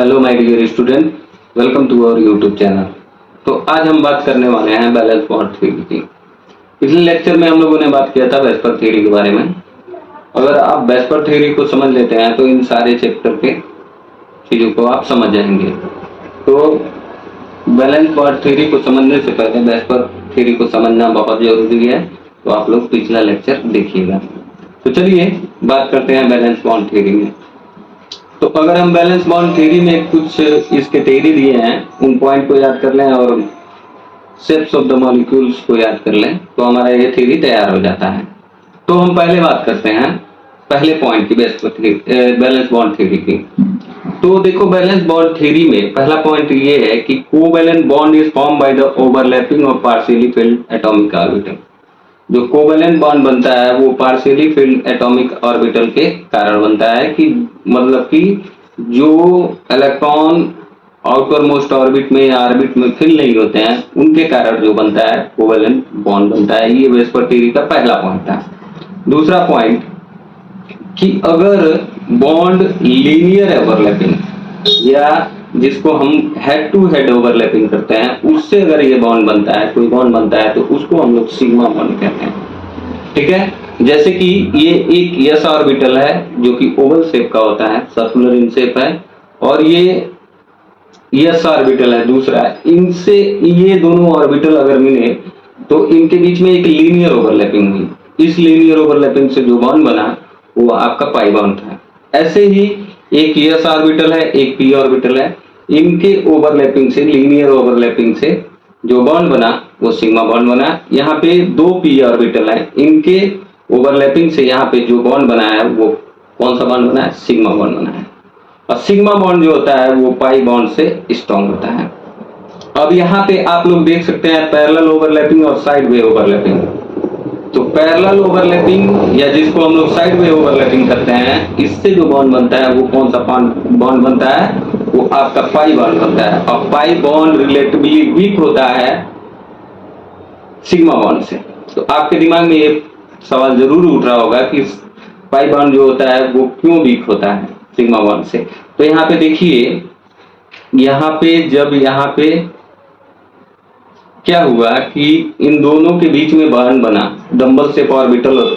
Hello my dear student, welcome to our YouTube channel. तो आज हम बात करने वाले हैं बैलेंस बॉन्ड थ्योरी की। पिछले लेक्चर में हम लोगों ने बात किया था वेस्पर थ्योरी के बारे में। अगर आप वेस्पर थ्योरी को समझ लेते हैं तो इन सारे चैप्टर के चीज़ों को आप समझ जाएंगे। तो बैलेंस बॉन्ड थ्योरी को समझने से पहले वेस्पर थ्योरी को समझना बहुत जरूरी है, तो आप लोग पिछला लेक्चर देखिएगा। तो चलिए बात करते हैं बैलेंस बॉन्ड थ्योरी में। तो अगर हम बैलेंस बॉन्ड थ्योरी में कुछ इसके थ्योरी दिए हैं, उन पॉइंट को याद कर लें और शेप्स ऑफ द मॉलिक्यूल्स को याद कर लें तो हमारा ये थ्योरी तैयार हो जाता है। तो हम पहले बात करते हैं पहले पॉइंट की, बैलेंस बॉन्ड थ्योरी की। तो देखो, बैलेंस बॉन्ड थ्योरी में पहला पॉइंट ये है कि covalent bond is form by the overlapping of partially filled atomic orbital. जो कोवैलेंट बॉन्ड बनता है वो पार्शियली फिल्ड एटॉमिक ऑर्बिटल के कारण बनता है, कि मतलब कि जो इलेक्ट्रॉन आउटर मोस्ट ऑर्बिट में या ऑर्बिट में फिल नहीं होते हैं उनके कारण जो बनता है कोवैलेंट बॉन्ड बनता है। ये वेस्पर थ्योरी का पहला पॉइंट था। दूसरा पॉइंट कि अगर बॉन्ड लीनियर ओवरलैपिंग या जिसको हम हेड टू हेड ओवरलैपिंग करते हैं उससे अगर ये बॉन्ड बनता है, कोई बॉन्ड बनता है, तो उसको हम लोग सिग्मा बॉन्ड कहते हैं। ठीक है, जैसे कि ये एक एस ऑर्बिटल है जो कि ओवल शेप का होता है, सर्कुलर इन शेप है, और ये एस ऑर्बिटल है दूसरा। इनसे ये दोनों ऑर्बिटल अगर मिले तो इनके बीच में एक लीनियर ओवरलैपिंग हुई। इस लीनियर ओवरलैपिंग से जो बॉन्ड बना वो आपका पाई बॉन्ड था। ऐसे ही एक एस ऑर्बिटल है, एक पी ऑर्बिटल है, इनके ओवरलैपिंग से, लीनियर ओवरलैपिंग से जो बॉन्ड बना वो सिग्मा बॉन्ड बना। यहाँ पे दो पी ऑर्बिटल है, इनके ओवरलैपिंग से यहाँ पे जो बॉन्ड बना है वो कौन सा बॉन्ड बना है? सिग्मा बॉन्ड बना है। और सिग्मा बॉन्ड जो होता है वो पाई बॉन्ड से स्ट्रॉन्ग होता है। अब यहाँ पे आप लोग देख सकते हैं पैरेलल ओवरलैपिंग और साइड वे ओवरलैपिंग। तो पैरेलल ओवरलैपिंग या जिसको हम लोग साइड वे ओवरलैपिंग करते हैं, इससे जो बॉन्ड बनता है वो कौन सा बॉन्ड बनता है? वो आपका पाई बॉन्ड बनता है। और पाई बॉन्ड रिलेटिवली वीक होता है सिग्मा बॉन्ड से। तो आपके दिमाग में ये सवाल जरूर उठ रहा होगा कि पाई बॉन्ड जो होता है वो क्यों वीक होता है सिग्मा बॉन्ड से। तो यहाँ पे देखिए, यहाँ पे जब यहाँ पे क्या हुआ कि इन दोनों के बीच में बॉन्ड बना डबल शेप ऑर्बिटल और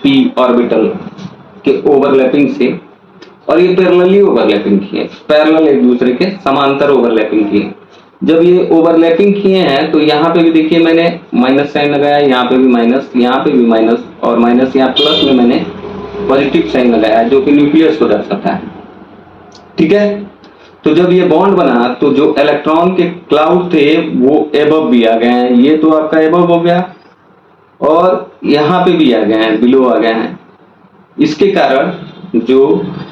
पी ऑर्बिटल के ओवरलैपिंग से, और ये पैरेलली ओवरलैपिंग किए, पैरेलल एक दूसरे के समांतर ओवरलैपिंग किए। जब ये ओवरलैपिंग किए हैं तो यहाँ पे भी देखिए मैंने माइनस साइन लगाया, यहाँ पे भी माइनस, यहाँ पे भी माइनस, और माइनस यहाँ प्लस में मैंने पॉजिटिव साइन लगाया जो कि न्यूक्लियस को दर्शाता है। ठीक है, तो जब ये बॉन्ड बना तो जो इलेक्ट्रॉन के क्लाउड थे वो एबव भी आ गए हैं। ये तो आपका एबव हो गया और यहाँ पे भी आ गए हैं, बिलो आ गए हैं। इसके कारण जो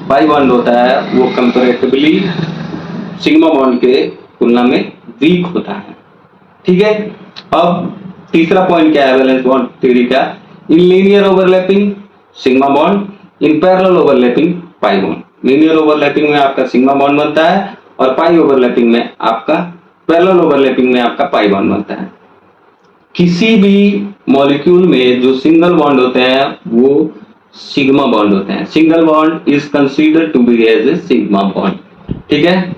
पाई बॉन्ड होता है वो कंपैरेटिवली सिग्मा बॉन्ड के तुलना में वीक होता है। ठीक है, अब तीसरा पॉइंट क्या है बैलेंस बॉन्ड थ्योरी का? In linear overlapping sigma bond, in parallel overlapping pi bond. Linear overlapping में आपका सिग्मा बॉन्ड बनता है और पाई ओवरलैपिंग में आपका, पैरेलल ओवरलैपिंग में आपका पाई बॉन्ड बनता है। किसी भी मॉलिक्यूल में जो सिंगल बॉन्ड होते हैं वो सिग्मा बॉन्ड होते हैं। Single bond is considered to be as a sigma bond. ठीक है,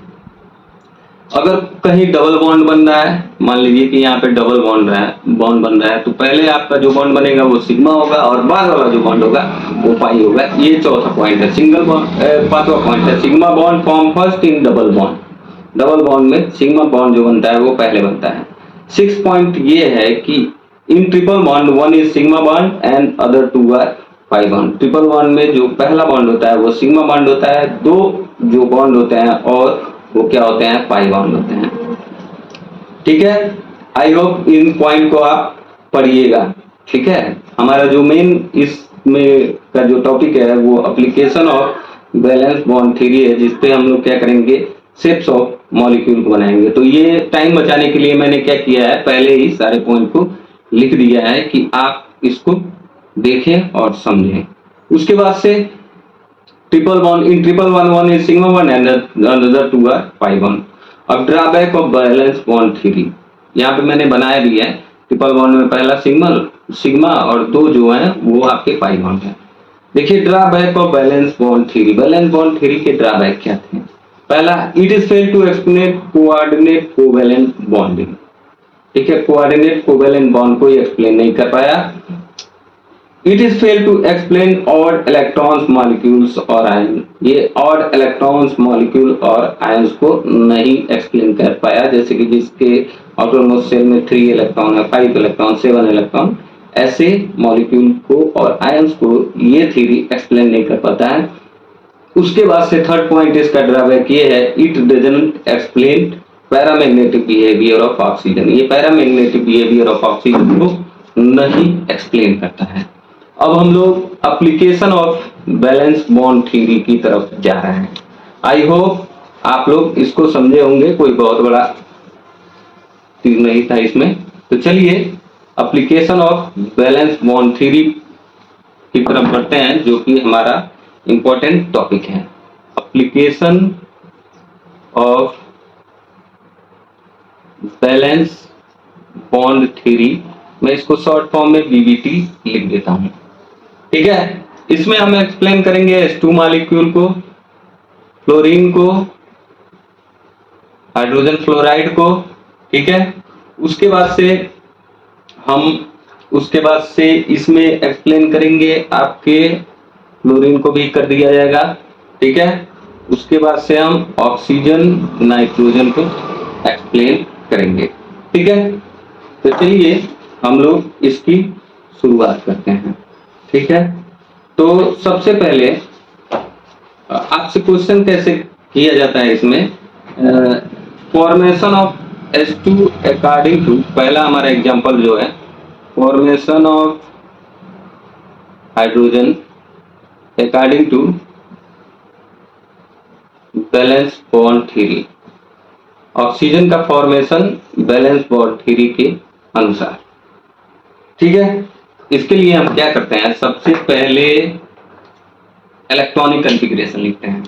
अगर कहीं डबल बॉन्ड बन रहा है, मान लीजिए कि यहाँ पे डबल बॉन्ड बन रहा है, तो पहले आपका जो बॉन्ड बनेगा वो सिग्मा होगा और बाद वाला जो बॉन्ड होगा वो पाई होगा। ये चौथा पॉइंट है। सिंगल बॉन्ड, पांचवा पॉइंट है sigma bond form first in double bond. Double bond में सिग्मा बॉन्ड जो बनता है वो पहले बनता है। सिक्स पॉइंट ये है कि in triple bond one is sigma bond and other two are pi bond. Triple bond में जो पहला बॉन्ड होता है वो सिग्मा बॉन्ड होता है, दो जो बॉन्ड होते हैं और वो क्या होते हैं? पाई बॉन्ड होते हैं। ठीक है, आई होप इन पॉइंट को आप पढ़िएगा। ठीक है, हमारा जो मेन इसमें का जो टॉपिक है वो application of balance bond theory है, जिसपे हम लोग क्या करेंगे? शेप्स ऑफ मॉलिक्यूल को बनाएंगे। तो ये टाइम बचाने के लिए मैंने क्या किया है, पहले ही सारे पॉइंट को लिख दिया है कि आप इसको देखें और समझें। उसके बाद से triple bond, in triple bond one is sigma bond and another two are pi bond. अब drawback of balance bond theory यहाँ पे मैंने बनाया भी है। ट्रिपल बॉन्ड में पहला सिग्मा और दो जो है वो आपके पाई बॉन्ड है। देखिए drawback of balance bond theory. Balance bond theory के ड्रॉबैक क्या थे? पहला, it is fail to explain coordinate covalent bonding. ठीक है, कोऑर्डिनेट कोवेलेंट बॉन्ड को एक्सप्लेन नहीं कर पाया। It is fail to explain odd electrons molecules और आयन, ये ऑड इलेक्ट्रॉन्स मॉलिक्यूल और आयंस को नहीं एक्सप्लेन कर पाया, जैसे कि जिसके ऑटोनोमस शेल में 3 इलेक्ट्रॉन है, 5 इलेक्ट्रॉन, 7 इलेक्ट्रॉन, ऐसे मॉलिक्यूल को और आयंस को ये थ्योरी एक्सप्लेन नहीं कर पाता है। उसके बाद से थर्ड पॉइंट इसका ड्रॉबैक ये है, it doesn't explain paramagnetic behaviour of oxygen, ये पैरामैग्नेटिक बिहेवियर ऑफ ऑक्सीजन को नहीं एक्सप्लेन करता है। अब हम लोग application of balance bond theory की तरफ जा रहे हैं। आई होप आप लोग इसको समझे होंगे, कोई बहुत बड़ा चीज नहीं था इसमें। तो चलिए application of balance bond theory की तरफ बढ़ते हैं, जो कि हमारा इंपॉर्टेंट टॉपिक है। Application of balance bond theory, मैं इसको शॉर्ट फॉर्म में बीबीटी लिख देता हूं। ठीक है, इसमें हम एक्सप्लेन करेंगे H2 मॉलिक्यूल को, फ्लोरीन को, हाइड्रोजन फ्लोराइड को। ठीक है, उसके बाद से इसमें एक्सप्लेन करेंगे आपके फ्लोरीन को भी कर दिया जाएगा। ठीक है, उसके बाद से हम ऑक्सीजन, नाइट्रोजन को एक्सप्लेन करेंगे। ठीक है, तो चलिए हम लोग इसकी शुरुआत करते हैं। ठीक है, तो सबसे पहले आपसे क्वेश्चन कैसे किया जाता है इसमें, formation of H2 according to, पहला हमारा एग्जांपल जो है, formation of hydrogen according to balance bond theory, oxygen का फॉर्मेशन बैलेंस बॉन्ड थ्योरी के अनुसार। ठीक है, इसके लिए हम क्या करते हैं, सबसे पहले इलेक्ट्रॉनिक कॉन्फ़िगरेशन लिखते हैं।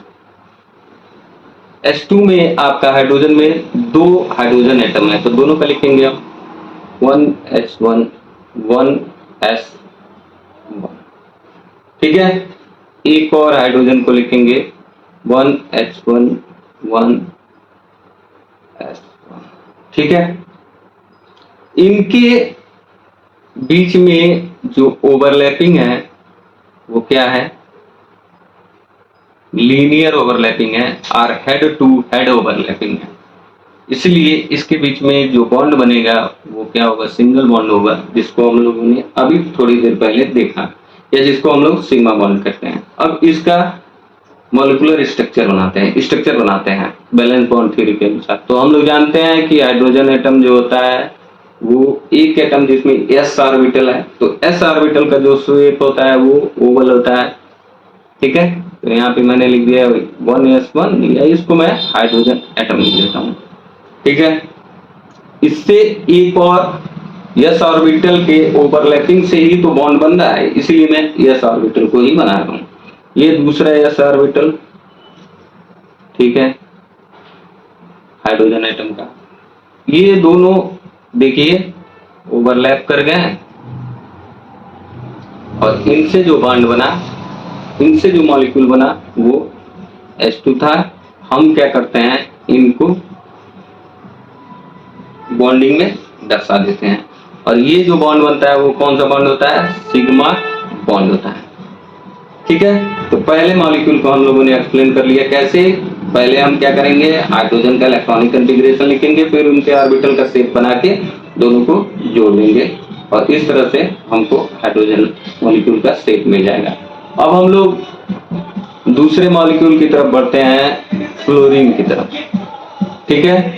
H2 में आपका हाइड्रोजन में 2 हाइड्रोजन एटम है, तो दोनों का लिखेंगे हम 1s1 1s1। ठीक है, एक और हाइड्रोजन को लिखेंगे 1h1 1s1। ठीक है, इनके बीच में जो ओवरलैपिंग है वो क्या है, लीनियर ओवरलैपिंग है और हेड टू हेड ओवरलैपिंग है। इसलिए इसके बीच में जो बॉन्ड बनेगा वो क्या होगा, सिंगल बॉन्ड होगा, जिसको हम लोगों ने अभी थोड़ी देर पहले देखा, या जिसको हम लोग सिग्मा बॉन्ड कहते हैं। अब इसका मॉलिक्यूलर स्ट्रक्चर बनाते हैं बैलेंस बॉन्ड थ्योरी के अनुसार। तो हम लोग जानते हैं कि हाइड्रोजन एटम जो होता है वो एक एटम जिसमें s ऑर्बिटल है, तो s ऑर्बिटल का जो शेप होता है वो ओवल होता है। ठीक है, तो यहाँ पे मैंने लिख दिया 1s1, या इसको मैं हाइड्रोजन एटम लिख देता हूँ। ठीक है, इससे एक और s ऑर्बिटल के ओवरलैपिंग से ही तो बॉन्ड बन रहा है, इसलिए मैं s ऑर्बिटल को ही बना रहा हूँ। ये दूसरा s ऑर्बिटल, ठीक है, हाइड्रोजन एटम का, ये दोनों देखिए ओवरलैप कर गए हैं, और इनसे जो बॉन्ड बना, इनसे जो मॉलिक्यूल बना वो H2 था। हम क्या करते हैं, इनको बॉन्डिंग में दर्शा देते हैं, और ये जो बॉन्ड बनता है वो कौन सा बॉन्ड होता है, सिग्मा बॉन्ड होता है। ठीक है, तो पहले मॉलिक्यूल को हम लोगों ने एक्सप्लेन कर लिया कैसे। पहले हम क्या करेंगे, हाइड्रोजन का इलेक्ट्रॉनिक कॉन्फ़िगरेशन लिखेंगे, फिर उनके ऑर्बिटल का शेप बना के दोनों को जोड़ देंगे, और इस तरह से हमको हाइड्रोजन मॉलिक्यूल का शेप मिल जाएगा। अब हम लोग दूसरे मॉलिक्यूल की तरफ बढ़ते हैं, फ्लोरीन की तरफ। ठीक है,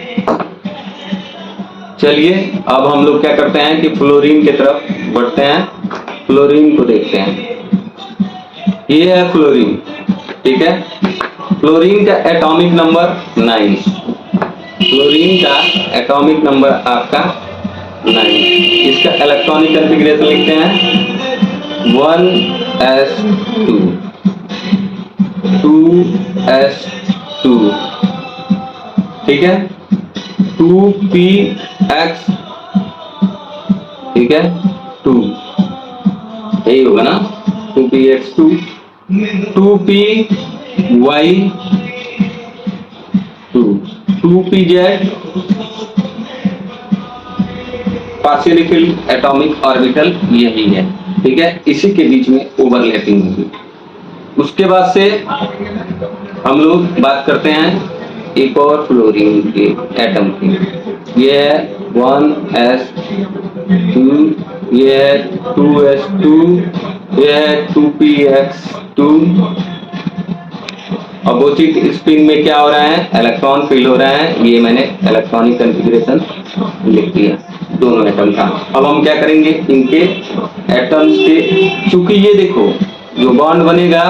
चलिए अब हम लोग क्या करते हैं कि फ्लोरीन की तरफ बढ़ते हैं, फ्लोरीन को देखते हैं। ये है फ्लोरीन। ठीक है, फ्लोरीन का एटॉमिक नंबर 9, फ्लोरीन का एटॉमिक नंबर आपका 9। इसका इलेक्ट्रॉनिक कॉन्फ़िगरेशन लिखते हैं 1s2 2s2। ठीक है, 2px, ठीक है, 2, यही होगा ना, 2px2, 2py, two, 2pz partially filled atomic orbital यही है, ठीक है, इसी के बीच में ओवरलैपिंग होगी। उसके बाद से हम लोग बात करते हैं एक और फ्लोरीन के एटम की। ये है 1s2, ये है 2s2, ये है 2px2। अपोजिट स्पिन में क्या हो रहा है, इलेक्ट्रॉन फील हो रहा है। ये मैंने इलेक्ट्रॉनिक कॉन्फ़िगरेशन लिख दिया दोनों एटम का। अब हम क्या करेंगे, इनके एटम्स के, चूंकि ये देखो जो बॉन्ड बनेगा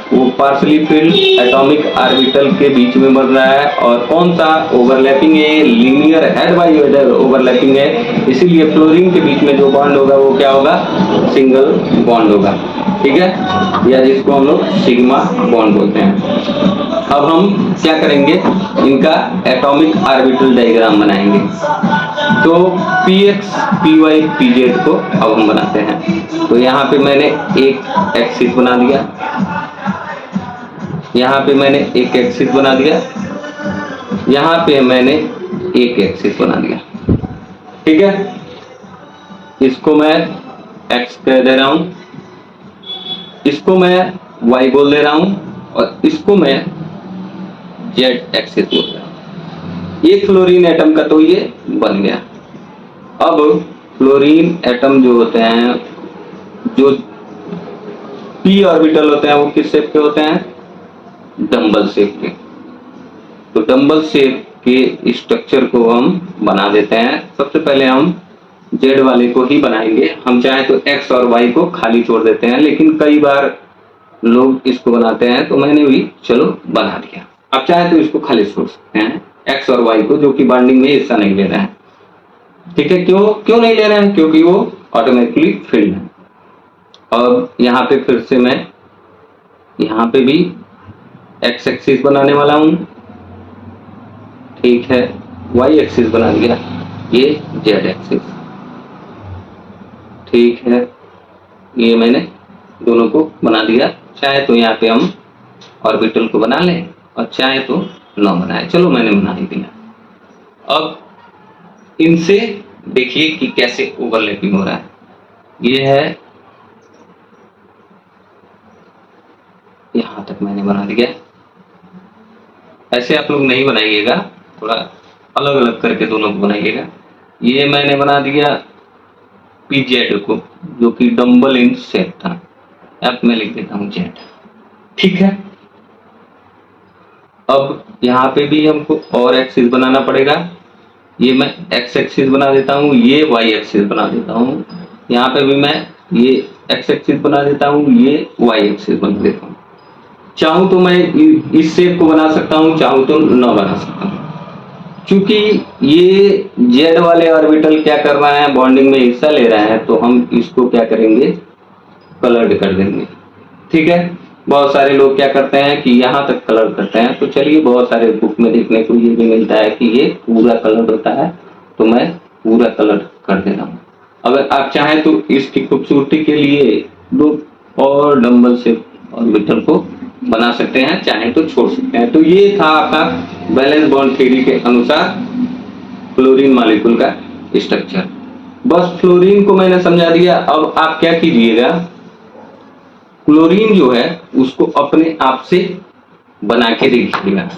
वो पार्शियली फिल्ड एटॉमिक ऑर्बिटल के बीच में बन रहा है, और कौन सा ओवरलैपिंग है, linear head bye head overlapping है, इसीलिए फ्लोरीन के बीच में जो बॉन्ड होगा वो क्या होगा, सिंगल बॉन्ड होगा, ठीक है, या जिसको हम लोग सिग्मा बॉन्ड बोलते हैं। अब हम क्या करेंगे, इनका एटॉमिक ऑर्बिटल डायग्राम बनाएंगे। तो px, py, pz को अब हम बनाते हैं। तो यहाँ पे मैंने एक एक्सिस बना दिया, यहाँ पे मैंने एक एक्सिस बना दिया, यहाँ पे मैंने एक एक्सिस बना दिया, ठीक है। इसको मैं x कह दे रहा हूं, इसको मैं y बोल दे रहा हूं, और इसको मैं z एक्सिस बोल रहा हूं। एक फ्लोरीन एटम का तो ये बन गया। अब फ्लोरीन एटम जो होते हैं, जो p ऑर्बिटल होते हैं, वो किस शेप के होते हैं, डंबल शेप के। तो डंबल शेप के स्ट्रक्चर को हम बना देते हैं। सबसे पहले हम z वाले को ही बनाएंगे। हम चाहे तो x और y को खाली छोड़ देते हैं, लेकिन कई बार लोग इसको बनाते हैं, तो मैंने भी चलो बना दिया। आप चाहे तो इसको खाली छोड़ सकते हैं, x और y को, जो कि बॉन्डिंग में हिस्सा नहीं ले रहे हैं, ठीक है। क्यों नहीं ले रहे हैं, क्योंकि वो ऑटोमेटिकली फिल्ड है। अब यहाँ पे फिर से मैं यहाँ पे भी x एक्सिस बनाने वाला हूँ, ठीक है, y एक्सिस बना दिया, ये z एक्सिस, ठीक है, ये मैंने दोनों को बना दिया। चाहे तो यहाँ पे हम ऑर्बिटल को बना लें, और चाहे तो न बनाए, चलो मैंने बना ही दिया। अब इनसे देखिए कि कैसे ओवरलैपिंग हो रहा है। ये है, यहां तक मैंने बना दिया। ऐसे आप लोग नहीं बनाइएगा, थोड़ा अलग अलग करके दोनों को बनाइएगा। ये मैंने बना दिया pz को, जो कि डंबल इन शेप था। अब मैं लिख देता हूं z, ठीक है। अब यहाँ पे भी हमको और एक्सिस बनाना पड़ेगा। ये मैं x एक्सिस बना देता हूँ, ये y एक्सिस बना देता हूँ, यहाँ पे भी मैं ये x एक्सिस बना देता हूँ, ये y एक्सिस बना देता हूँ। चाहूँ तो मैं इस शेप को बना सकता हूँ, चाहूँ तो न बना सकता हूँ। क्योंकि ये z वाले ऑर्बिटल क्या कर रहा है, बॉन्डिंग में हिस्सा ले रहा है, तो हम इसको क्या करेंगे, कलर्ड कर देंगे, ठीक है। बहुत सारे लोग क्या करते हैं कि यहाँ तक कलर करते हैं, तो चलिए बहुत सारे बुक में देखने को ये भी मिलता है कि ये पूरा कलर होता है, तो मैं पूरा कलर कर दे रहा हूँ। अगर आप चाहें तो इसकी खूबसूरती के लिए दो और डंबल से ऑर्बिटल को बना सकते हैं, चाहे तो छोड़ सकते हैं। तो ये था आपका बैलेंस बॉन्ड थ्योरी के अनुसार फ्लोरीन मॉलिक्यूल का स्ट्रक्चर। बस फ्लोरीन को मैंने समझा दिया। अब आप क्या कीजिएगा, क्लोरीन जो है उसको अपने आप से बना के देखिएगा।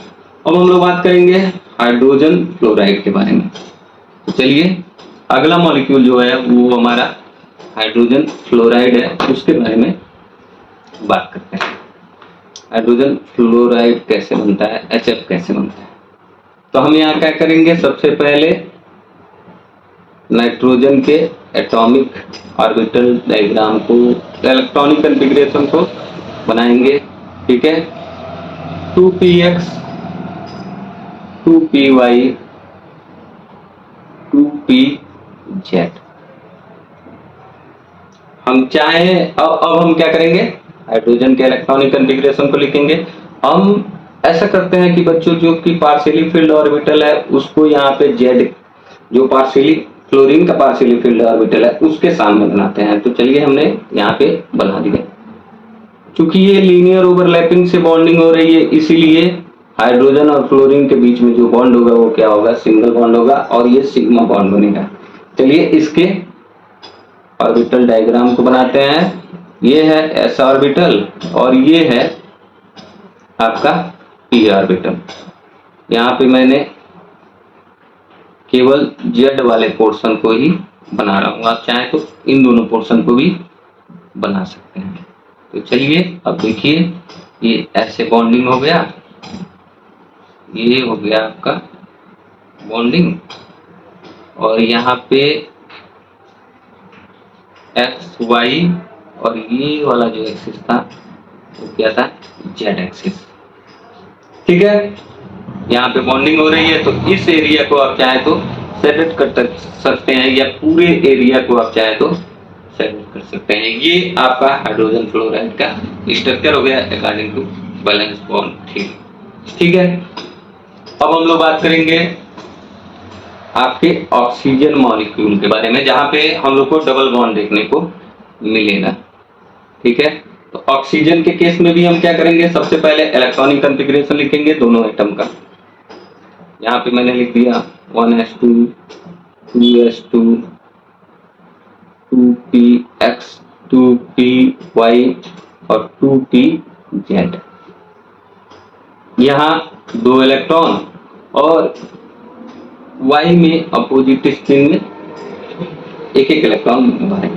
अब हम लोग बात करेंगे हाइड्रोजन फ्लोराइड के बारे में। तो चलिए अगला मॉलिक्यूल जो है वो हमारा हाइड्रोजन फ्लोराइड है, उसके बारे में बात करते हैं। हाइड्रोजन फ्लोराइड कैसे बनता है, HF कैसे बनता है। तो हम यहाँ क्या करेंगे, सबसे पहले नाइट्रोजन के एटॉमिक ऑर्बिटल डायग्राम को, इलेक्ट्रॉनिक कॉन्फ़िगरेशन को बनाएंगे, ठीक है। 2px, 2py, 2pz। हम चाहें अब हम क्या करेंगे, हाइड्रोजन के इलेक्ट्रॉनिक कॉन्फ़िगरेशन को लिखेंगे। हम ऐसा करते हैं कि बच्चों जो कि पार्शियली फिल्ड ऑर्बिटल है उसको यहाँ पे z, जो पार्शियली फ्लोरीन का पार्शियली फिल्ड ऑर्बिटल है, उसके सामने बनाते हैं। तो चलिए हमने यहाँ पे बना दिया। क्योंकि ये लीनियर ओवरलैपिंग से बॉन्डिंग हो रही है, इसीलिए हाइड्रोजन और फ्लोरीन के बीच में जो बॉन्ड होगा वो क्या होगा, सिंगल बॉन्ड होगा और ये सिग्मा बॉन्ड बनेगा। चलिए इसके ऑर्बिटल डायग्राम को बनाते हैं। ये है s ऑर्बिटल और ये है आपका p ऑर्बिटल। यहाँ पे मैंने केवल z वाले पोर्शन को ही बना रहा हूँ, आप चाहें तो इन दोनों पोर्शन को भी बना सकते हैं। तो चलिए अब देखिए, ये ऐसे बॉन्डिंग हो गया, ये हो गया आपका बॉन्डिंग, और यहाँ पे एक्स वाई और ये वाला जो एक्सिस था वो क्या था, जेड एक्सिस। ठीक है, यहाँ पे बॉन्डिंग हो रही है, तो इस एरिया को आप चाहे तो सेलेक्ट कर सकते हैं या पूरे एरिया को आप चाहे तो सेलेक्ट कर सकते हैं। ये आपका हाइड्रोजन फ्लोराइड का स्ट्रक्चर हो गया according to valence bond theory. ठीक है, अब हम लोग बात करेंगे आपके ऑक्सीजन मॉलिक्यूल के बारे में, जहां पे हम लोग को डबल बॉन्ड देखने को मिलेगा। ठीक है, तो ऑक्सीजन के केस में भी हम क्या करेंगे, सबसे पहले इलेक्ट्रॉनिक कॉन्फ़िगरेशन लिखेंगे दोनों एटम का। यहाँ पे मैंने लिख दिया 1s2 2s2 2px 2py और 2pz। यहाँ 2 इलेक्ट्रॉन और y में अपोजिट स्पिन में एक इलेक्ट्रॉन भरे।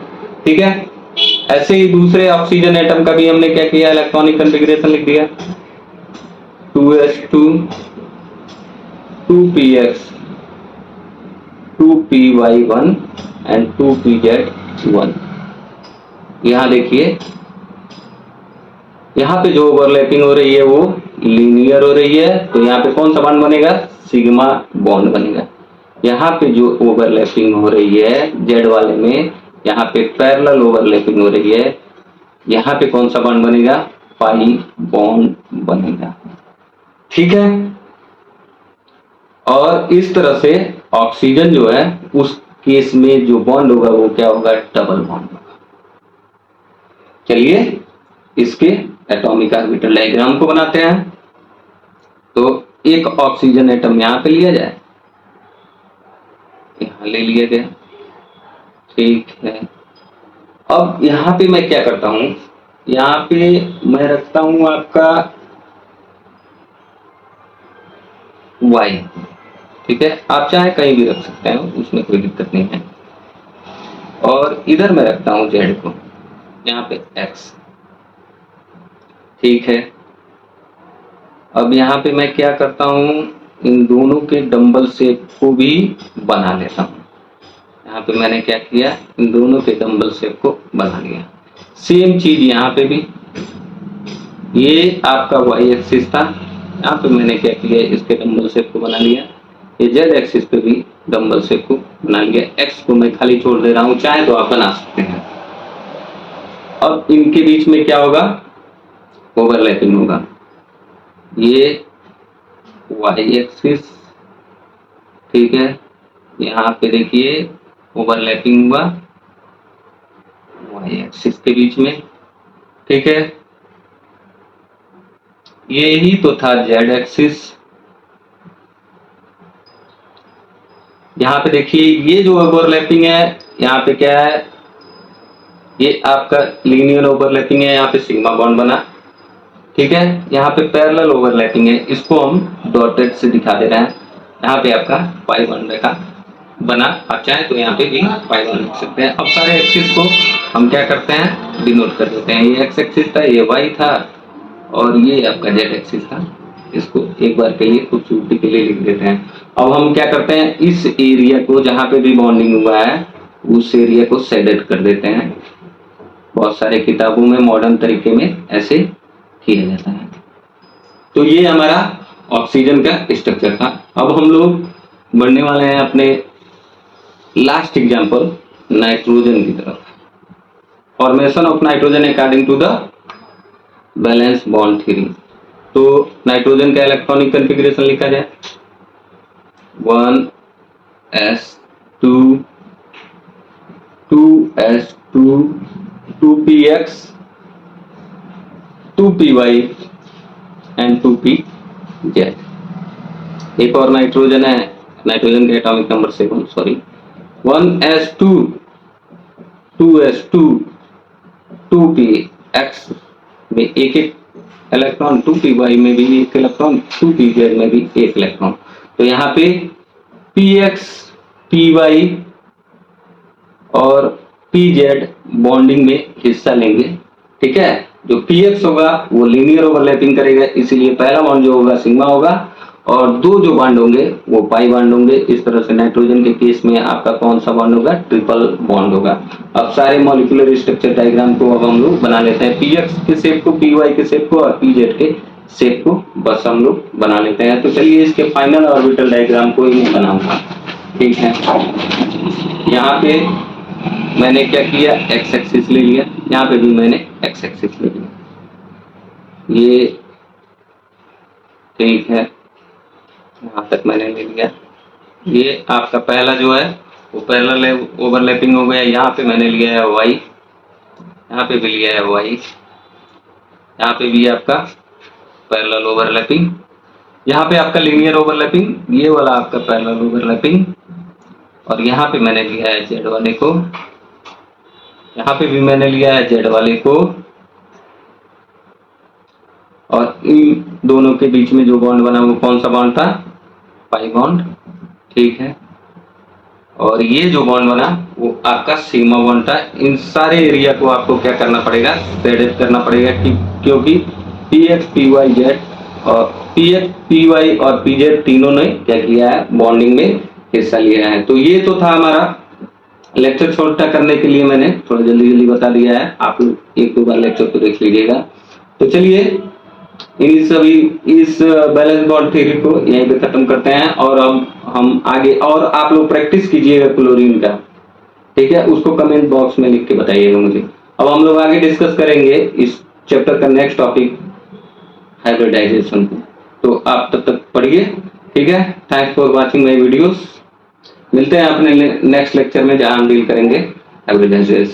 ठीक है, ऐसे ही दूसरे ऑक्सीजन एटम का भी हमने क्या किया, इलेक्ट्रॉनिक कॉन्फ़िगरेशन लिख दिया 2s2 2px 2py1 and 2pz1। यहाँ देखिए, यहाँ पे जो ओवरलैपिंग हो रही है वो लीनियर हो रही है, तो यहाँ पे कौन सा बॉन्ड बनेगा, सिग्मा बॉन्ड बनेगा। यहाँ पे जो ओवरलैपिंग हो रही है जेड वाले में, यहाँ पे पैरेलल ओवरलैपिंग हो रही है, यहाँ पे कौन सा बॉन्ड बनेगा, पाई बॉन्ड बनेगा। ठीक है, और इस तरह से ऑक्सीजन जो है उस केस में जो बॉन्ड होगा वो क्या होगा, डबल बॉन्ड होगा। चलिए इसके एटॉमिक ऑर्बिटल डायग्राम को बनाते हैं। तो एक ऑक्सीजन एटम यहाँ पे लिया जाए, यहाँ ले लिया गया। ठीक है, अब यहाँ पे मैं क्या करता हूँ, यहाँ पे मैं रखता हूँ आपका y। ठीक है, आप चाहे कहीं भी रख सकते हैं, उसमें कोई दिक्कत नहीं है। और इधर मैं रखता हूँ z को, यहाँ पे x। ठीक है, अब यहाँ पे मैं क्या करता हूँ, इन दोनों के डंबल शेप को भी बना लेता हूँ। यहाँ पे मैंने क्या किया, इन दोनों के डंबल शेप को बना लिया। सेम चीज यहाँ पे भी, ये आपका y एक्सिस था, यहाँ पे मैंने क्या किया, इसके डंबल शेप को बना लिया। ये z एक्सिस पे भी डंबल शेप को बना लिया। x को मैं खाली छोड़ दे रहा हूँ, चाहे तो आप बना सकते हैं। अब इनके बीच में क्या होगा, ओवरलैपिंग होगा। ये y एक्सिस, ठीक है, यहाँ पे देखिए ओवरलैपिंग हुआ y एक्सिस के बीच में। ठीक है, ये ही तो था z एक्सिस। यहाँ पे देखिए ये जो ओवरलैपिंग है, यहाँ पे क्या है, ये आपका लीनियर ओवरलैपिंग है, यहाँ पे सिग्मा बॉन्ड बना। ठीक है, यहाँ पे पैरेलल ओवरलैपिंग है, इसको हम डॉटेड से दिखा दे रहे हैं। यहाँ पे आपका पाई बॉन्ड का बना, आप चाहे तो यहाँ पे भी पाई बॉन्ड लिख सकते हैं। अब सारे एक्सिस को हम क्या करते हैं, डिनोट कर देते हैं। ये एक्स एक्सिस था, ये वाई था और ये आपका जेड एक्सिस था। इसको एक बार के लिए खूबसूरती के लिए लिख देते हैं। अब हम क्या करते हैं, इस एरिया को जहां पे भी बॉन्डिंग हुआ है उस एरिया को शेडेड कर देते हैं। बहुत सारे किताबों में मॉडर्न तरीके में ऐसे किया जाता है। तो ये हमारा ऑक्सीजन का स्ट्रक्चर था। अब हम लोग बढ़ने वाले हैं अपने लास्ट एग्जांपल नाइट्रोजन की तरफ। Formation of nitrogen according to the valence bond theory. तो नाइट्रोजन का इलेक्ट्रॉनिक कॉन्फ़िगरेशन लिखा जाए 1s2 2s2 2px 2py and 2pz। Z. एक और नाइट्रोजन है, नाइट्रोजन के atomic number 7, sorry 1s2 2s2 2p, x में एक एक इलेक्ट्रॉन, 2py में भी एक इलेक्ट्रॉन, 2pz में भी एक इलेक्ट्रॉन। तो यहाँ पे px py और pz बॉन्डिंग में हिस्सा लेंगे, ठीक है। जो px होगा वो लीनियर ओवरलैपिंग करेगा, इसीलिए पहला बॉन्ड जो होगा सिग्मा होगा और दो जो बॉन्ड होंगे वो पाई बॉन्ड होंगे। इस तरह से नाइट्रोजन के केस में आपका कौन सा बॉन्ड होगा, ट्रिपल बॉन्ड होगा। अब सारे मॉलिक्यूलर स्ट्रक्चर डायग्राम को अब हम लोग बना लेते हैं, px के शेप को, py के शेप को और pz के शेप को बस हम लोग बना लेते हैं। तो चलिए इसके फाइनल ऑर्बिटल डायग्राम को ही बनाऊंगा, ठीक है। यहाँ पे मैंने क्या किया, एक्स एक्सिस ले लिया, यहाँ पे भी मैंने एक्स एक्सिस ले लिया, ये ठीक है, यहाँ तक मैंने ले लिया। ये आपका पहला जो है वो पैरेलल ओवरलैपिंग हो गया। यहाँ पे मैंने लिया है वाई, यहाँ पे भी लिया है वाई, यहाँ पे भी आपका पैरेलल ओवरलैपिंग, यहाँ पे आपका लीनियर ओवरलैपिंग, ये वाला आपका पैरेलल ओवरलैपिंग, और यहाँ पे मैंने लिया है जेड वाले को, यहाँ पे भी मैंने लिया है जेड वाले को, और इन दोनों के बीच में जो बॉन्ड बना वो कौन सा बॉन्ड था, पाई बॉन्ड, ठीक है। और ये जो बॉन्ड बना वो आपका सिग्मा बॉन्ड था। इन सारे एरिया को आपको क्या करना पड़ेगा, शेडेड करना पड़ेगा, क्योंकि px py z और px py और pz तीनों ने क्या किया है, बॉन्डिंग में हिस्सा लिया है। तो ये तो था हमारा लेक्चर, छोटा करने के लिए मैंने थोड़ा जल्दी जल्दी बता दिया है, आप लोग एक दो बार लेक्चर को देख लीजिएगा। तो चलिए इन सभी इस बैलेंस बॉन्ड थ्योरी को यहीं पे खत्म करते हैं, और अब हम आगे, और आप लोग प्रैक्टिस कीजिएगा क्लोरीन का, ठीक है, उसको कमेंट बॉक्स में लिख के बताइएगा मुझे। अब हम लोग आगे डिस्कस करेंगे इस चैप्टर का नेक्स्ट टॉपिक हाइब्रिडाइजेशन को, तो आप तब तक पढ़िए, ठीक है। Thanks for watching my videos, मिलते हैं अपने नेक्स्ट लेक्चर में जहां हम डील करेंगे हाइब्रिडाइजेशन।